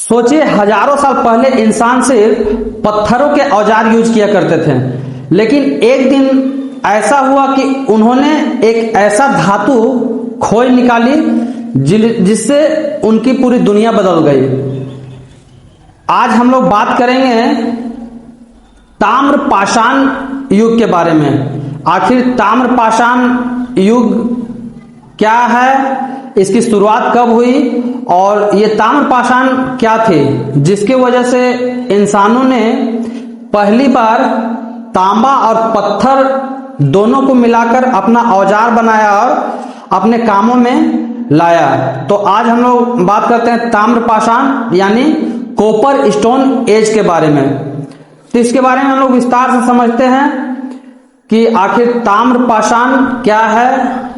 सोचिए, हजारों साल पहले इंसान सिर्फ पत्थरों के औजार यूज किया करते थे, लेकिन एक दिन ऐसा हुआ कि उन्होंने एक ऐसा धातु खोज निकाली जिससे उनकी पूरी दुनिया बदल गई। आज हम लोग बात करेंगे ताम्र पाषाण युग के बारे में। आखिर ताम्र पाषाण युग क्या है, इसकी शुरुआत कब हुई और ये ताम्र पाषाण क्या थे जिसके वजह से इंसानों ने पहली बार तांबा और पत्थर दोनों को मिलाकर अपना औजार बनाया और अपने कामों में लाया। तो आज हम लोग बात करते हैं ताम्र पाषाण यानी कॉपर स्टोन एज के बारे में। तो इसके बारे में हम लोग विस्तार से समझते हैं कि आखिर ताम्र पाषाण क्या है।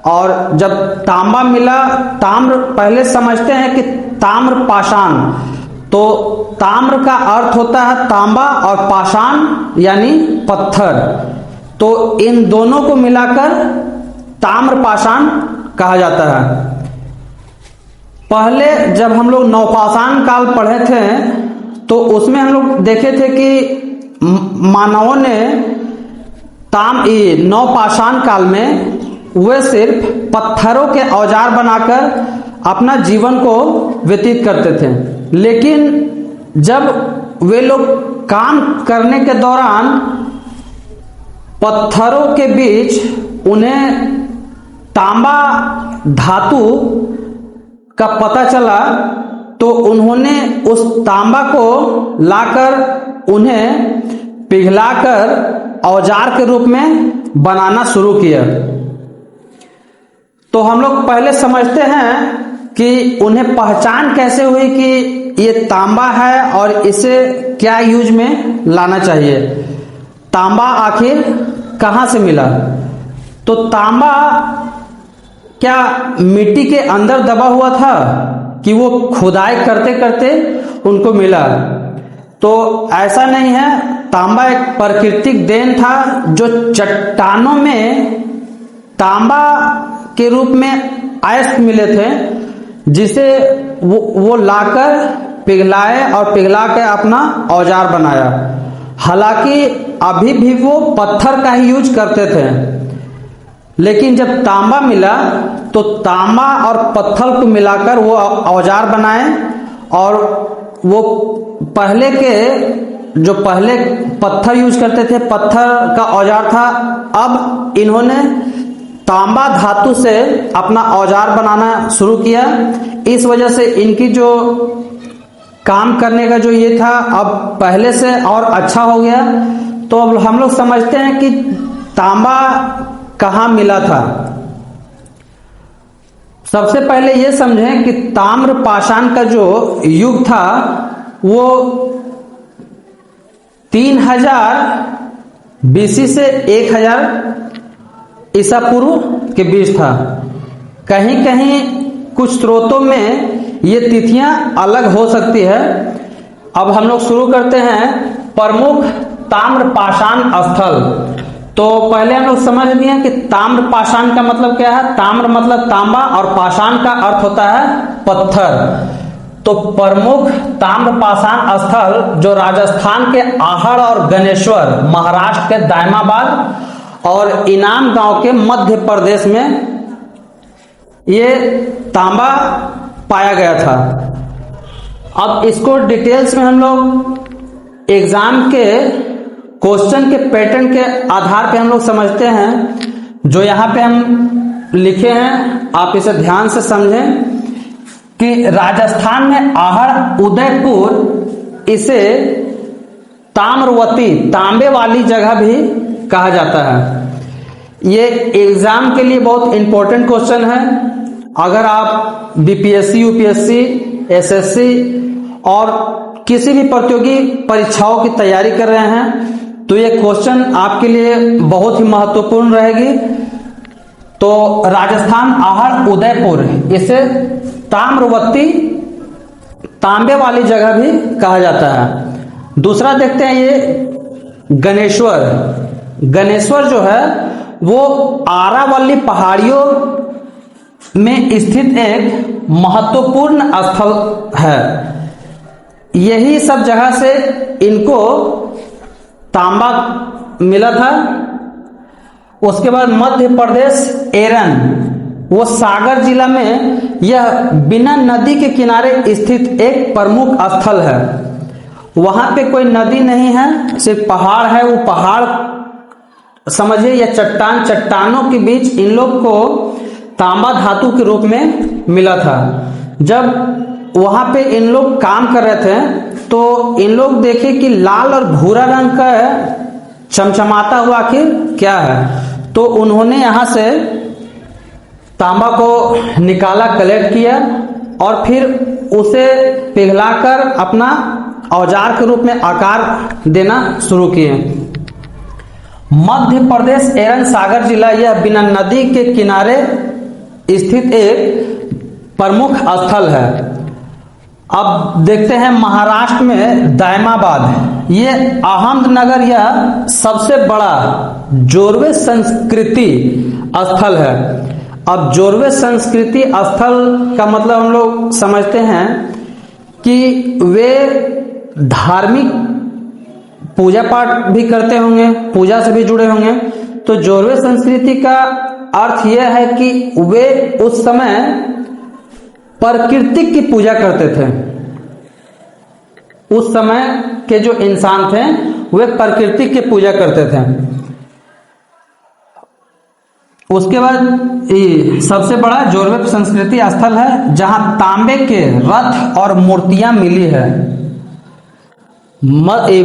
और जब तांबा मिला, ताम्र पहले समझते हैं कि ताम्र पाषाण, तो ताम्र का अर्थ होता है तांबा और पाषाण यानी पत्थर, तो इन दोनों को मिलाकर ताम्र पाषाण कहा जाता है। पहले जब हम लोग नवपाषाण काल पढ़े थे तो उसमें हम लोग देखे थे कि मानवों ने नवपाषाण काल में वे सिर्फ पत्थरों के औजार बनाकर अपना जीवन को व्यतीत करते थे, लेकिन जब वे लोग काम करने के दौरान पत्थरों के बीच उन्हें तांबा धातु का पता चला, तो उन्होंने उस तांबा को लाकर उन्हें पिघलाकर औजार के रूप में बनाना शुरू किया। तो हम लोग पहले समझते हैं कि उन्हें पहचान कैसे हुई कि ये तांबा है और इसे क्या यूज में लाना चाहिए। तांबा आखिर कहाँ से मिला? तो तांबा क्या मिट्टी के अंदर दबा हुआ था कि वो खुदाई करते करते उनको मिला? तो ऐसा नहीं है। तांबा एक प्राकृतिक देन था जो चट्टानों में तांबा के रूप में अयस्क मिले थे, जिसे वो लाकर पिघलाए और पिघला के अपना औजार बनाया। हालांकि अभी भी वो पत्थर का ही यूज करते थे, लेकिन जब तांबा मिला तो तांबा और पत्थर को मिलाकर वो औजार बनाए। और वो पहले पत्थर यूज करते थे, पत्थर का औजार था, अब इन्होंने तांबा धातु से अपना औजार बनाना शुरू किया। इस वजह से इनकी जो काम करने का जो ये था अब पहले से और अच्छा हो गया। तो अब हम लोग समझते हैं कि तांबा कहाँ मिला था। सबसे पहले ये समझें कि ताम्र पाषाण का जो युग था वो 3000 BC से 1000 ईसा पूर्व के बीच था। कहीं कहीं कुछ स्रोतों में ये तिथियां अलग हो सकती है। अब हम लोग शुरू करते हैं प्रमुख ताम्र पाषाण स्थल। तो पहले हम लोग समझ लिए कि ताम्र पाषाण का मतलब क्या है। ताम्र मतलब तांबा और पाषाण का अर्थ होता है पत्थर। तो प्रमुख ताम्र पाषाण स्थल जो राजस्थान के आहड़ और गणेश्वर, महाराष्ट्र के दायमाबाद और इनाम गांव के मध्य प्रदेश में ये तांबा पाया गया था। अब इसको डिटेल्स में हम लोग एग्जाम के क्वेश्चन के पैटर्न के आधार पे हम लोग समझते हैं। जो यहाँ पे हम लिखे हैं आप इसे ध्यान से समझें कि राजस्थान में आहड़ उदयपुर, इसे ताम्रवती, तांबे वाली जगह भी कहा जाता है। ये एग्जाम के लिए बहुत इंपॉर्टेंट क्वेश्चन है। अगर आप बीपीएससी, यूपीएससी, एसएससी और किसी भी प्रतियोगी परीक्षाओं की तैयारी कर रहे हैं तो ये क्वेश्चन आपके लिए बहुत ही महत्वपूर्ण रहेगी। तो राजस्थान आहड़ उदयपुर, इसे ताम्रवती, तांबे वाली जगह भी कहा जाता है। दूसरा देखते हैं ये गणेश्वर। गणेश्वर जो है वो आरावली पहाड़ियों में स्थित एक महत्वपूर्ण स्थल है। यही सब जगह से इनको तांबा मिला था। उसके बाद मध्य प्रदेश एरन, वो सागर जिला में यह बिना नदी के किनारे स्थित एक प्रमुख स्थल है। वहां पे कोई नदी नहीं है, सिर्फ पहाड़ है। वो पहाड़ समझिए या चट्टान, चट्टानों के बीच इन लोग को तांबा धातु के रूप में मिला था। जब वहां पे इन लोग काम कर रहे थे तो इन लोग देखे कि लाल और भूरा रंग का चमचमाता हुआ आखिर क्या है, तो उन्होंने यहां से तांबा को निकाला, कलेक्ट किया और फिर उसे पिघलाकर अपना औजार के रूप में आकार देना शुरू किए। मध्य प्रदेश एरन सागर जिला यह बिना नदी के किनारे स्थित एक प्रमुख स्थल है। अब देखते हैं महाराष्ट्र में दायमाबाद, ये अहमदनगर यह सबसे बड़ा जोरवे संस्कृति स्थल है। अब जोरवे संस्कृति स्थल का मतलब हम लोग समझते हैं कि वे धार्मिक पूजा पाठ भी करते होंगे, पूजा से भी जुड़े होंगे। तो जोरवे संस्कृति का अर्थ यह है कि वे उस समय प्रकृति की पूजा करते थे। उस समय के जो इंसान थे वे प्रकृति की पूजा करते थे। उसके बाद सबसे बड़ा जोरवे संस्कृति स्थल है जहां तांबे के रथ और मूर्तियां मिली है।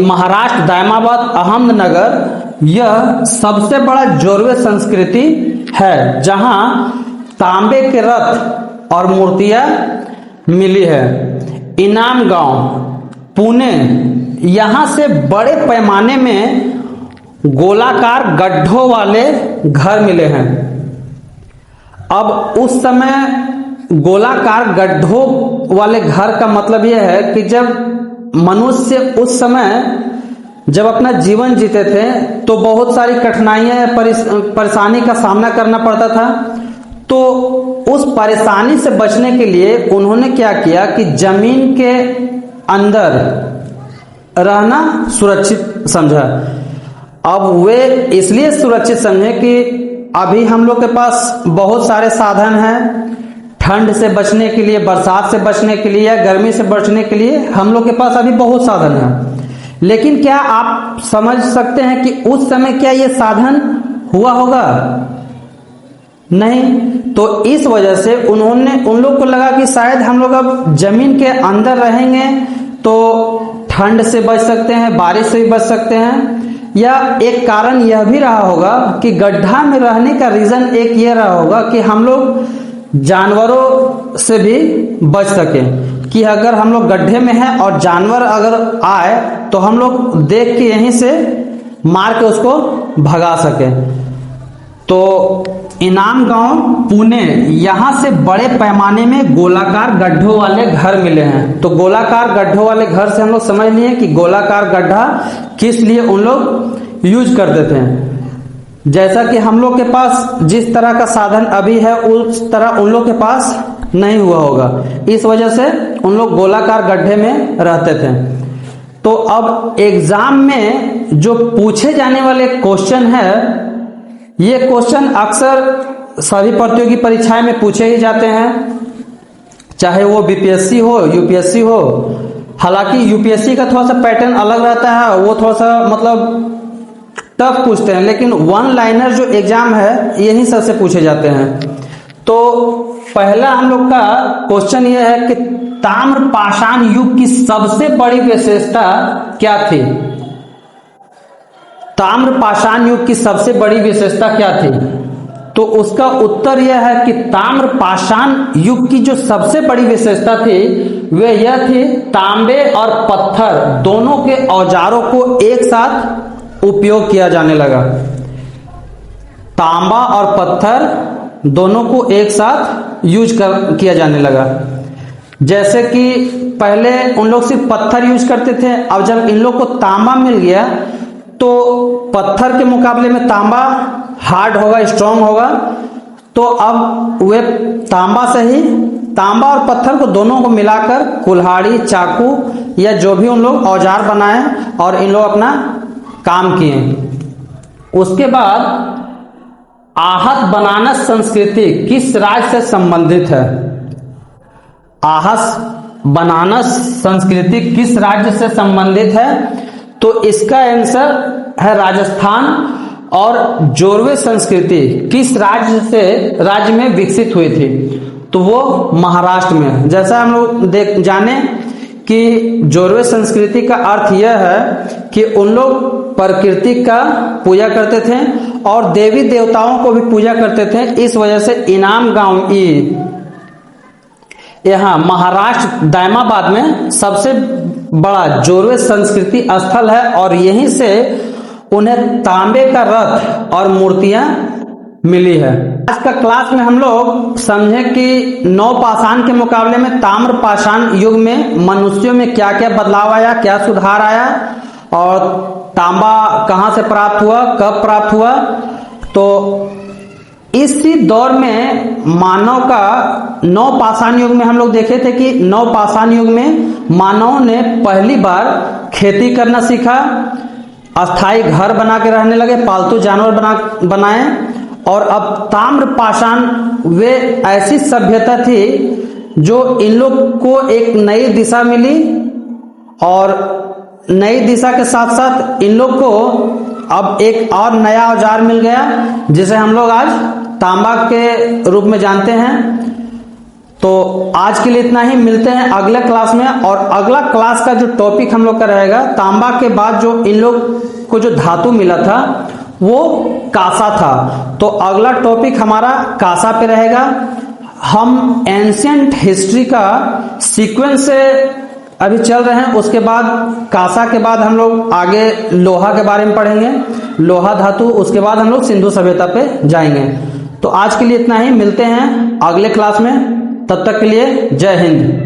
महाराष्ट्र दायमाबाद अहमदनगर यह सबसे बड़ा जोरवे संस्कृति है जहां तांबे के रथ और मूर्तियां मिली है। इनाम गांव पुणे, यहां से बड़े पैमाने में गोलाकार गड्ढों वाले घर मिले हैं। अब उस समय गोलाकार गड्ढों वाले घर का मतलब यह है कि जब मनुष्य उस समय जब अपना जीवन जीते थे तो बहुत सारी कठिनाइयां, परेशानी का सामना करना पड़ता था। तो उस परेशानी से बचने के लिए उन्होंने क्या किया कि जमीन के अंदर रहना सुरक्षित समझा। अब वे इसलिए सुरक्षित समझे कि अभी हम लोग के पास बहुत सारे साधन हैं, ठंड से बचने के लिए, बरसात से बचने के लिए या गर्मी से बचने के लिए हम लोग के पास अभी बहुत साधन है। लेकिन क्या आप समझ सकते हैं कि उस समय क्या ये साधन हुआ होगा? नहीं। तो इस वजह से उन लोग को लगा कि शायद हम लोग अब जमीन के अंदर रहेंगे तो ठंड से बच सकते हैं, बारिश से भी बच सकते हैं। या एक कारण यह भी रहा होगा कि गड्ढा में रहने का रीजन एक यह रहा होगा कि हम लोग जानवरों से भी बच सके, कि अगर हम लोग गड्ढे में हैं और जानवर अगर आए तो हम लोग देख के यहीं से मार के उसको भगा सके। तो इनाम गांव पुणे, यहां से बड़े पैमाने में गोलाकार गड्ढों वाले घर मिले हैं। तो गोलाकार गड्ढों वाले घर से हम लोग समझ लिए कि गोलाकार गड्ढा किस लिए उन लोग यूज करते थे। जैसा कि हम लोग के पास जिस तरह का साधन अभी है उस तरह उन लोग के पास नहीं हुआ होगा, इस वजह से उन लोग गोलाकार गड्ढे में रहते थे। तो अब एग्जाम में जो पूछे जाने वाले क्वेश्चन है, ये क्वेश्चन अक्सर सभी प्रतियोगी परीक्षाएं में पूछे ही जाते हैं, चाहे वो बीपीएससी हो, यूपीएससी हो। हालांकि यूपीएससी का थोड़ा सा पैटर्न अलग रहता है, वो थोड़ा सा मतलब टफ पूछते हैं, लेकिन वन लाइनर जो एग्जाम है यही सबसे पूछे जाते हैं। तो पहला हम लोग का क्वेश्चन यह है कि ताम्रपाषाण युग की सबसे बड़ी विशेषता क्या थी? ताम्रपाषाण युग की सबसे बड़ी विशेषता क्या थी? तो उसका उत्तर यह है कि ताम्रपाषाण युग की जो सबसे बड़ी विशेषता थी वह यह थी, तांबे और पत्थर दोनों के औजारों को एक साथ उपयोग किया जाने लगा। तांबा और पत्थर दोनों को एक साथ किया जाने लगा। जैसे कि पहले उन लोग सिर्फ पत्थर यूज करते थे, अब जब इन लोग को तांबा मिल गया तो पत्थर के मुकाबले में तांबा हार्ड होगा, स्ट्रांग होगा। तो अब वे तांबा और पत्थर को दोनों को मिलाकर कुल्हाड़ी, चाकू या जो भी उन लोग औजार बनाए और इन लोग अपना काम किए। उसके बाद आहत बनारस संस्कृति किस राज्य से संबंधित है? आहस बनारस संस्कृति किस राज्य से संबंधित है? तो इसका आंसर है राजस्थान। और जोरवे संस्कृति किस राज्य में विकसित हुई थी? तो वो महाराष्ट्र में। जैसा हम लोग जाने कि जोरवे संस्कृति का अर्थ यह है कि उन लोग प्रकृति का पूजा करते थे और देवी देवताओं को भी पूजा करते थे। इस वजह से इनाम गांव यहाँ महाराष्ट्र दायमाबाद में सबसे बड़ा जोरवे संस्कृति स्थल है और यहीं से उन्हें तांबे का रथ और मूर्तियां मिली है। आज का क्लास में हम लोग समझे कि नवपाषाण के मुकाबले में ताम्र पाषाण युग में मनुष्यों में क्या क्या बदलाव आया, क्या सुधार आया और तांबा कहां से प्राप्त हुआ, कब प्राप्त हुआ। तो इसी दौर में मानव का नवपाषाण युग में हम लोग देखे थे कि नवपाषाण युग में मानव ने पहली बार खेती करना सीखा, अस्थाई घर बना के रहने लगे, पालतू जानवर बनाए। और अब ताम्र पाषाण वे ऐसी सभ्यता थी जो इन लोग को एक नई दिशा मिली और नई दिशा के साथ साथ इन लोग को अब एक और नया औजार मिल गया जिसे हम लोग आज तांबा के रूप में जानते हैं। तो आज के लिए इतना ही, मिलते हैं अगले क्लास में। और अगला क्लास का जो टॉपिक हम लोग का रहेगा, तांबा के बाद जो इन लोग को जो धातु मिला था वो कांसा था। तो अगला टॉपिक हमारा कांसा पे रहेगा। हम एंशिएंट हिस्ट्री का सीक्वेंस से अभी चल रहे हैं। उसके बाद कांसा के बाद हम लोग आगे लोहा के बारे में पढ़ेंगे, लोहा धातु। उसके बाद हम लोग सिंधु सभ्यता पे जाएंगे। तो आज के लिए इतना ही, मिलते हैं अगले क्लास में। तब तक के लिए जय हिंद।